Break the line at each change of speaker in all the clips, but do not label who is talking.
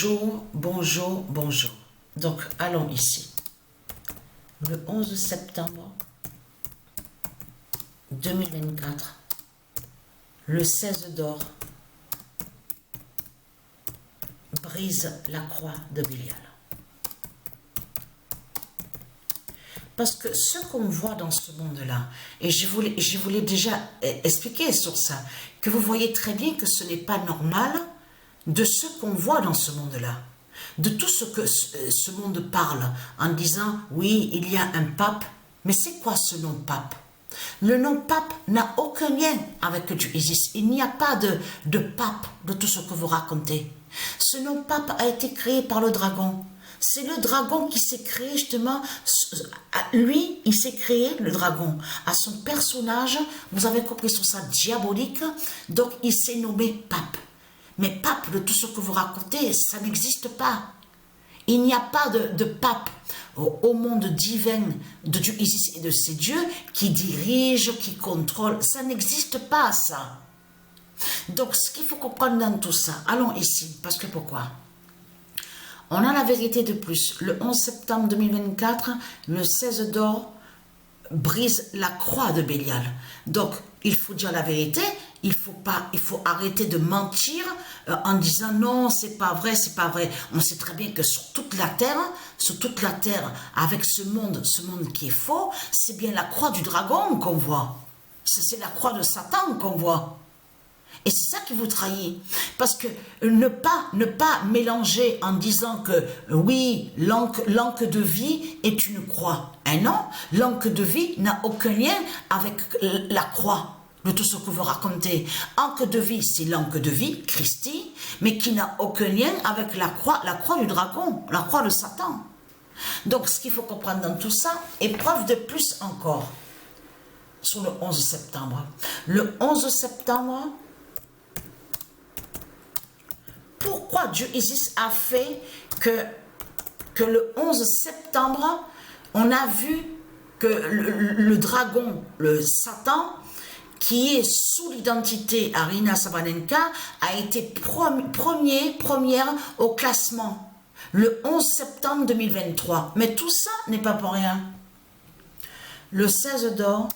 Bonjour, bonjour, bonjour. Donc, allons ici. Le 11 septembre 2024, le 16 d'or brise la croix de Bélial. Parce que ce qu'on voit dans ce monde-là, et je voulais déjà expliquer sur ça, que vous voyez très bien que ce n'est pas normal de ce qu'on voit dans ce monde-là, de tout ce que ce monde parle en disant, oui, il y a un pape, mais c'est quoi ce nom pape? Le nom pape n'a aucun lien avec Dieu Isis. Il n'y a pas de pape de tout ce que vous racontez. Ce nom pape a été créé par le dragon. C'est le dragon qui s'est créé justement, lui, il s'est créé, le dragon, à son personnage, vous avez compris sur ça, diabolique, donc il s'est nommé pape. Mais pape, de tout ce que vous racontez, ça n'existe pas. Il n'y a pas de pape au monde divin de Dieu Isis et de ses dieux qui dirige, qui contrôle. Ça n'existe pas, ça. Donc, ce qu'il faut comprendre dans tout ça, allons ici, parce que pourquoi? On a la vérité de plus. Le 11 septembre 2024, le 16 d'or brise la croix de Bélial. Donc, il faut dire la vérité. Il faut arrêter de mentir en disant non, c'est pas vrai, c'est pas vrai. On sait très bien que sur toute la terre, avec ce monde qui est faux, c'est bien la croix du dragon qu'on voit. C'est la croix de Satan qu'on voit. Et c'est ça qui vous trahit. Parce que ne pas mélanger en disant que oui, l'encre de vie est une croix. Et non, l'encre de vie n'a aucun lien avec la croix de tout ce que vous racontez. Encre de vie, c'est l'encre de vie, Christi, mais qui n'a aucun lien avec la croix du dragon, la croix de Satan. Donc, ce qu'il faut comprendre dans tout ça, et preuve de plus encore, sur le 11 septembre. Le 11 septembre, pourquoi Dieu Isis a fait que le 11 septembre, on a vu que le dragon, le Satan, qui est sous l'identité Arina Sabanenka, a été première au classement, le 11 septembre 2023. Mais tout ça n'est pas pour rien. Le 16 d'or,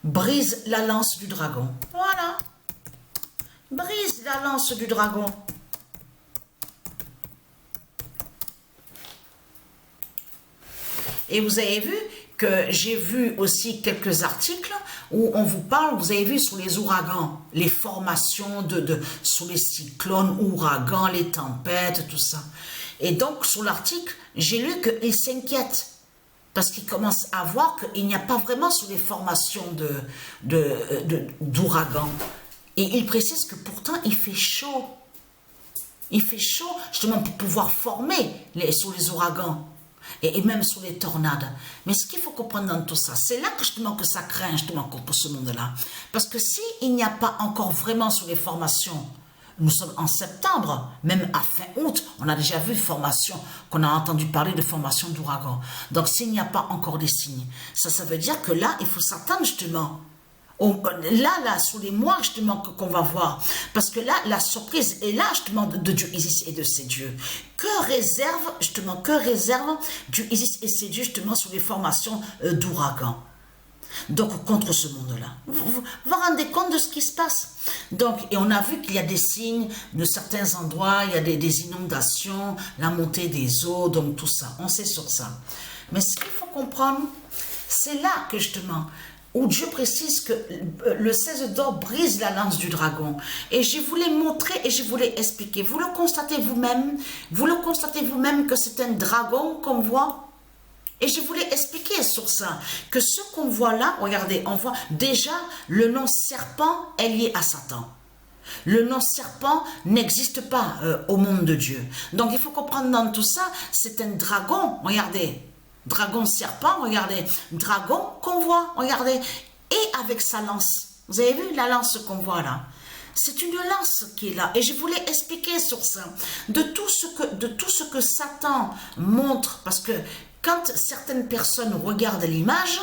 brise la lance du dragon. Voilà. Brise la lance du dragon. Et vous avez vu que j'ai vu aussi quelques articles où on vous parle, vous avez vu sur les ouragans, les formations sur les cyclones, ouragans, les tempêtes, tout ça. Et donc, sur l'article, j'ai lu qu'ils s'inquiètent parce qu'ils commencent à voir qu'il n'y a pas vraiment sur les formations d'ouragans. Et ils précisent que pourtant, il fait chaud. Il fait chaud, justement, pour pouvoir former sur les ouragans. Et même sur les tornades. Mais ce qu'il faut comprendre dans tout ça, c'est là que justement que ça craint justement pour ce monde-là. Parce que s'il n'y a pas encore vraiment sur les formations, nous sommes en septembre, même à fin août, on a déjà vu formation, qu'on a entendu parler de formation d'ouragan. Donc s'il n'y a pas encore des signes, ça veut dire que là, il faut s'attendre justement. Là, sur les mois justement qu'on va voir, parce que là, la surprise est là justement de Dieu Isis et de ses dieux. Que réserve Dieu Isis et ses dieux justement sur les formations d'ouragans, donc contre ce monde-là. Vous vous rendez compte de ce qui se passe? Donc, et on a vu qu'il y a des signes de certains endroits, il y a des inondations, la montée des eaux, donc tout ça, on sait sur ça. Mais ce qu'il faut comprendre, c'est là que justement, où Dieu précise que le 16 d'or brise la lance du dragon. Et je voulais montrer et je voulais expliquer. Vous le constatez vous-même que c'est un dragon qu'on voit. Et je voulais expliquer sur ça, que ce qu'on voit là, regardez, on voit déjà le nom serpent est lié à Satan. Le nom serpent n'existe pas au monde de Dieu. Donc il faut comprendre dans tout ça, c'est un dragon, regardez. Dragon serpent, regardez, dragon qu'on voit, regardez, et avec sa lance. Vous avez vu la lance qu'on voit là? C'est une lance qui est là. Et je voulais expliquer sur ça, de tout ce que Satan montre, parce que quand certaines personnes regardent l'image,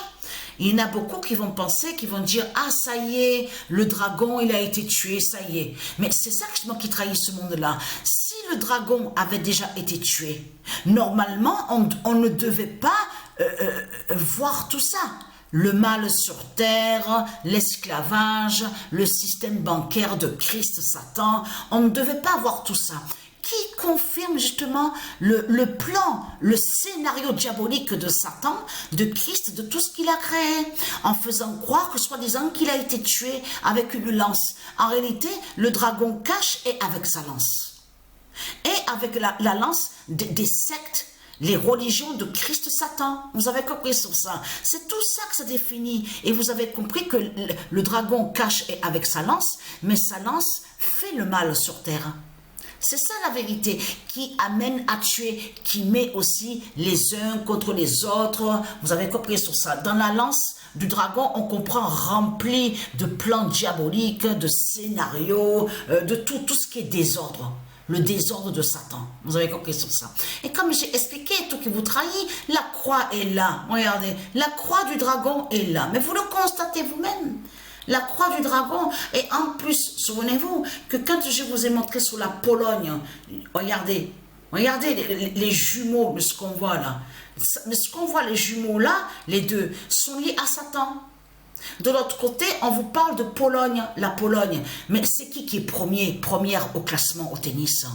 Il y en a beaucoup qui vont penser, qui vont dire, ah ça y est, le dragon il a été tué, ça y est. Mais c'est ça justement qui trahit ce monde-là. Si le dragon avait déjà été tué, normalement on ne devait pas voir tout ça. Le mal sur terre, l'esclavage, le système bancaire de Christ, Satan, on ne devait pas voir tout ça. Qui confirme justement le plan, le scénario diabolique de Satan, de Christ, de tout ce qu'il a créé, en faisant croire que soi-disant qu'il a été tué avec une lance. En réalité, le dragon cache et avec sa lance. Et avec la lance des sectes, les religions de Christ Satan. Vous avez compris sur ça. C'est tout ça que ça définit. Et vous avez compris que le dragon cache et avec sa lance, mais sa lance fait le mal sur terre. C'est ça la vérité qui amène à tuer, qui met aussi les uns contre les autres. Vous avez compris sur ça. Dans la lance du dragon, on comprend rempli de plans diaboliques, de scénarios, de tout ce qui est désordre. Le désordre de Satan. Vous avez compris sur ça. Et comme j'ai expliqué, tout qui vous trahit, la croix est là. Regardez, la croix du dragon est là. Mais vous le constatez vous-même. La croix du dragon. Et en plus, souvenez-vous que quand je vous ai montré sur la Pologne, regardez les jumeaux de ce qu'on voit là. Ce qu'on voit, les jumeaux là, les deux, sont liés à Satan. De l'autre côté, on vous parle de Pologne, la Pologne. Mais c'est qui est première au classement au tennis?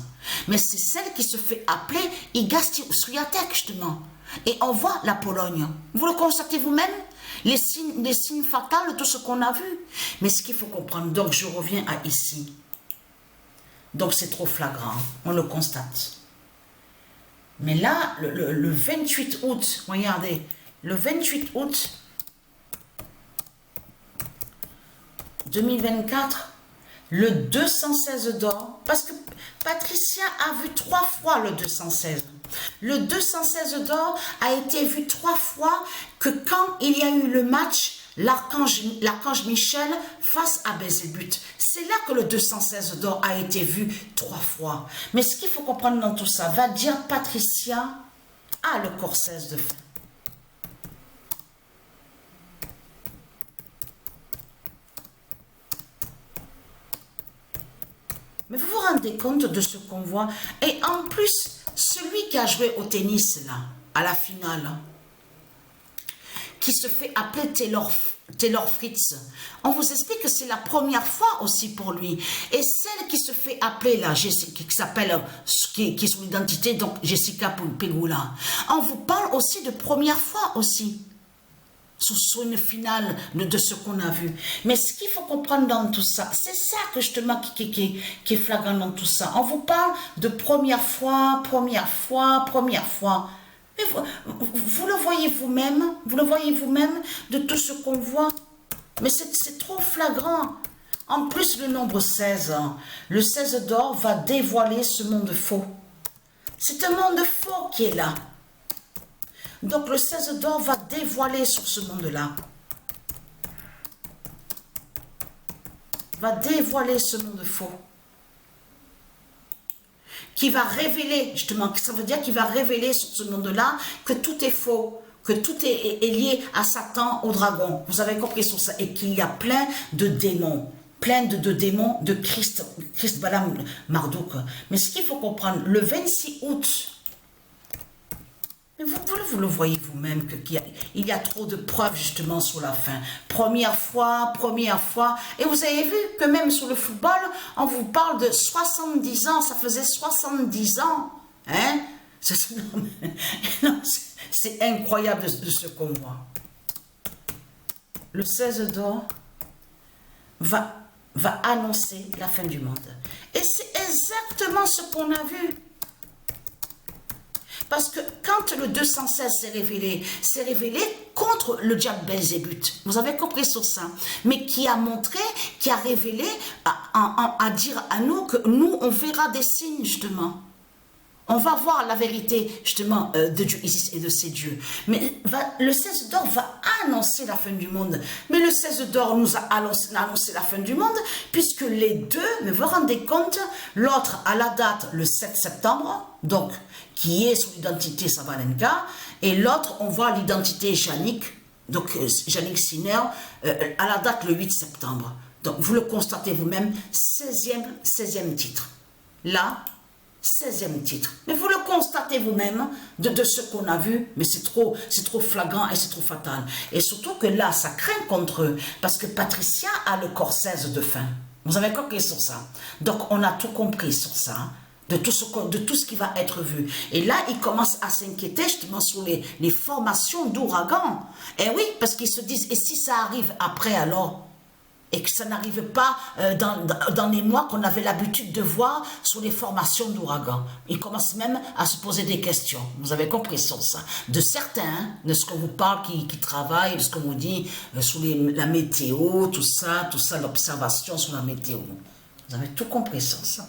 Mais c'est celle qui se fait appeler Iga Swiatek, justement. Et on voit la Pologne. Vous le constatez vous-même? Les signes fatals, tout ce qu'on a vu. Mais ce qu'il faut comprendre, donc je reviens à ici. Donc c'est trop flagrant, on le constate. Mais là, le 28 août, regardez, le 28 août 2024, le 216 d'or, parce que Patricia a vu 3 fois le 216. Le 216 d'or a été vu 3 fois que quand il y a eu le match, l'archange Michel face à Belzébuth. C'est là que le 216 d'or a été vu 3 fois. Mais ce qu'il faut comprendre dans tout ça, va dire Patricia, a le corps 16 de fin. Mais vous vous rendez compte de ce qu'on voit? Et en plus, celui qui a joué au tennis, là, à la finale, qui se fait appeler Taylor Fritz, on vous explique que c'est la première fois aussi pour lui. Et celle qui se fait appeler, là, qui s'appelle, qui est son identité, donc Jessica Pegula, on vous parle aussi de première fois aussi. Sur une finale de ce qu'on a vu. Mais ce qu'il faut comprendre dans tout ça, c'est ça que justement qui est flagrant dans tout ça. On vous parle de première fois. Mais vous le voyez vous-même, de tout ce qu'on voit. Mais c'est trop flagrant. En plus, le nombre 16, le 16 d'or va dévoiler ce monde faux. C'est un monde faux qui est là. Donc le 16 d'or va dévoiler sur ce monde-là. Va dévoiler ce monde faux. Qui va révéler, justement, ça veut dire qu'il va révéler sur ce monde-là que tout est faux, que tout est lié à Satan, au dragon. Vous avez compris sur ça. Et qu'il y a plein de démons. Plein de démons de Christ Balaam Marduk. Mais ce qu'il faut comprendre, le 26 août, vous le voyez vous-même qu'il y a trop de preuves justement sur la fin. Première fois. Et vous avez vu que même sur le football, on vous parle de 70 ans. Ça faisait 70 ans. Hein? C'est incroyable de ce qu'on voit. Le 16 d'or va annoncer la fin du monde. Et c'est exactement ce qu'on a vu. Parce que quand le 216 s'est révélé contre le diable Belzébuth. Vous avez compris sur ça. Mais qui a montré, qui a révélé, à dire à nous que nous, on verra des signes, justement. On va voir la vérité, justement, de Dieu Isis et de ses dieux. Mais le 16 d'or va annoncer la fin du monde. Mais le 16 d'or nous a annoncé la fin du monde, puisque les deux, mais vous vous rendez compte, l'autre à la date, le 7 septembre, donc, qui est sous l'identité Sabalenka, et l'autre, on voit l'identité Janik, Donc, Jannick Sinner, à la date le 8 septembre. Donc, vous le constatez vous-même, 16e titre. Là, 16e titre. Mais vous le constatez vous-même de ce qu'on a vu, mais c'est trop flagrant et c'est trop fatal. Et surtout que là, ça craint contre eux, parce que Patricia a le corps 16 de fin. Vous avez compris sur ça. Donc, on a tout compris sur ça, de tout ce qui va être vu. Et là, ils commencent à s'inquiéter justement sur les formations d'ouragans. Et oui, parce qu'ils se disent, et si ça arrive après alors? Et que ça n'arrive pas dans les mois qu'on avait l'habitude de voir sur les formations d'ouragans. Ils commencent même à se poser des questions. Vous avez compris sur ça. De certains, hein, de ce qu'on vous parle, qui travaillent, de ce qu'on vous dit sur la météo, tout ça, l'observation sur la météo. Vous avez tout compris sur ça.